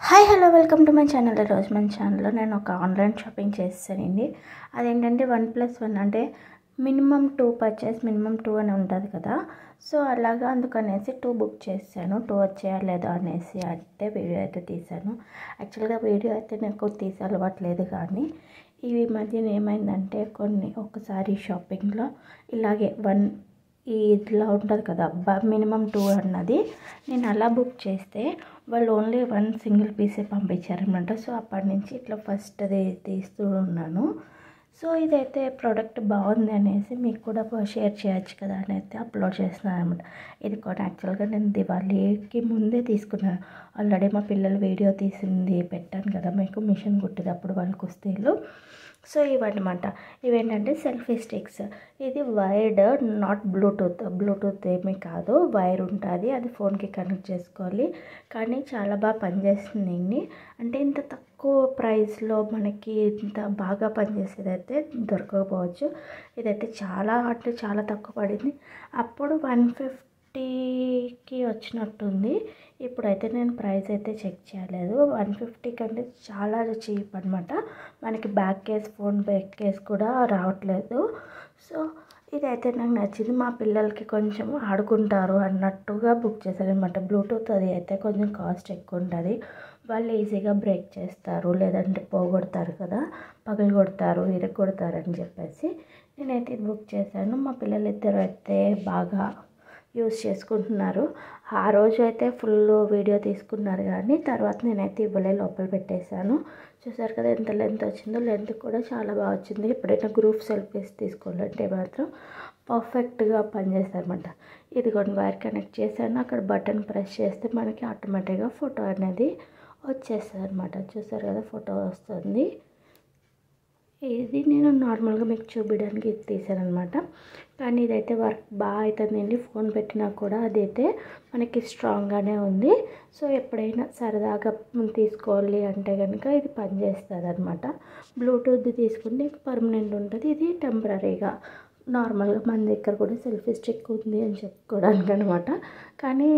Hi hello welcome to my channel. ఈరోజు మన ఛానల్లో నేను ఒక ఆన్లైన్ షాపింగ్ చేస్తానండి. అదేంటంటే 1+1 అంటే మినిమం 2 పర్చేస్ మినిమం 2 అని ఉంటుంది కదా. సో అలాగా అందుకనేసి 2 బుక్ చేశాను. 2 వచ్చాయా లేదా అనేసి అయితే వీడియో అయితే తీశాను. యాక్చువల్గా వీడియో అయితే నాకు తీసే అలవాట్లేదు, కానీ ఈ మధ్యన ఏమైందంటే ఒకసారి షాపింగ్లో ఇలాగే ఇట్లా ఉంటుంది కదా మినిమం 2 అన్నది నేను అలా బుక్ చేస్తే వాళ్ళు ఓన్లీ 1 సింగిల్ పీసే పంపించారనమాట. సో అప్పటి నుంచి ఇట్లా ఫస్ట్ అది తీస్తూ ఉన్నాను. సో ఇదైతే ప్రోడక్ట్ బాగుంది అనేసి మీకు కూడా షేర్ చేయొచ్చు కదా అని అయితే అప్లోడ్ చేస్తున్నాను అనమాట. ఇది కూడా యాక్చువల్గా నేను దివాళీకి ముందే తీసుకున్నాను. ఆల్రెడీ మా పిల్లలు వీడియో తీసింది పెట్టాను కదా మీకు, మిషన్ కుట్టేటప్పుడు వాళ్ళ కుస్తీలు. సో ఇవన్నమాట. ఇవేంటంటే సెల్ఫీ స్టిక్స్. ఇది వైర్డ్, నాట్ బ్లూటూత్ ఏమీ కాదు, వైర్ ఉంటుంది, అది ఫోన్కి కనెక్ట్ చేసుకోవాలి. కానీ చాలా బాగా పనిచేస్తుంది. అంటే ఇంత తక్కువ ప్రైస్లో మనకి ఇంత బాగా పనిచేసేది అయితే దొరకకపోవచ్చు. ఇదైతే చాలా అంటే చాలా తక్కువ పడింది. అప్పుడు 150కి వచ్చినట్టుంది. ఇప్పుడైతే నేను ప్రైస్ అయితే చెక్ చేయలేదు. 150 కంటే చాలా చీప్ అనమాట. మనకి back case, phone back case కూడా రావట్లేదు. సో ఇదైతే నాకు నచ్చింది. మా పిల్లలకి కొంచెం ఆడుకుంటారు అన్నట్టుగా బుక్ చేశాను అనమాట. బ్లూటూత్ అది అయితే కొంచెం కాస్ట్ ఎక్కువ ఉంటుంది. వాళ్ళు ఈజీగా బ్రేక్ చేస్తారు, లేదంటే పోగొడతారు కదా, పగలగొడతారు, ఇరగొడతారు అని చెప్పేసి నేనైతే ఇది బుక్ చేశాను. మా పిల్లలు ఇద్దరు అయితే బాగా యూస్ చేసుకుంటున్నారు. ఆ రోజు అయితే ఫుల్ వీడియో తీసుకున్నారు, కానీ తర్వాత నేనైతే ఇవ్వలే, లోపల పెట్టేశాను. చూసారు కదా ఎంత లెంత్ వచ్చిందో. లెంత్ కూడా చాలా బాగా వచ్చింది. ఎప్పుడైనా గ్రూప్ సెల్ఫీస్ తీసుకోవాలంటే మాత్రం పర్ఫెక్ట్గా పనిచేస్తారనమాట. ఇదిగోండి వైర్ కనెక్ట్ చేశాను. అక్కడ బటన్ ప్రెస్ చేస్తే మనకి ఆటోమేటిక్గా ఫోటో అనేది వచ్చేస్తుంది అనమాట. చూసారు కదా ఫోటో వస్తుంది. ఇది నేను నార్మల్గా మీకు చూపించడానికి ఇది తీసాను అనమాట. కానీ ఇదైతే వర్క్ బాగా అవుతుందండి. ఫోన్ పెట్టినా కూడా అదైతే మనకి స్ట్రాంగ్గానే ఉంది. సో ఎప్పుడైనా సరదాగా తీసుకోవాలి అంటే కనుక ఇది పనిచేస్తుంది అనమాట. బ్లూటూత్ తీసుకుంటే పర్మనెంట్ ఉంటుంది, ఇది టెంపరీగా నార్మల్గా మన దగ్గర కూడా సెల్ఫీ స్టిక్ ఉంది అని చెప్పుకోవడానికి అనమాట. కానీ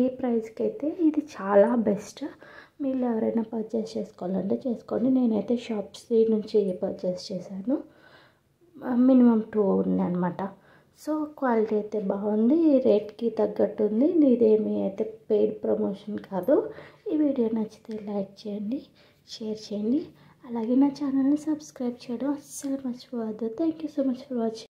ఈ ప్రైస్కి అయితే ఇది చాలా బెస్ట్. మీరు ఎవరైనా పర్చేస్ చేసుకోవాలంటే చేసుకోండి. నేనైతే షాప్స్ నుంచి పర్చేస్ చేశాను. మినిమం 2 ఉందన్నమాట. సో క్వాలిటీ అయితే బాగుంది, రేట్కి తగ్గట్టు ఉంది. ఇదేమీ అయితే పెయిడ్ ప్రమోషన్ కాదు. ఈ వీడియో నచ్చితే లైక్ చేయండి, షేర్ చేయండి, అలాగే నా ఛానల్ని సబ్స్క్రైబ్ చేయడం అస్సలు మర్చిపోవద్దు. Thank you so much for watching.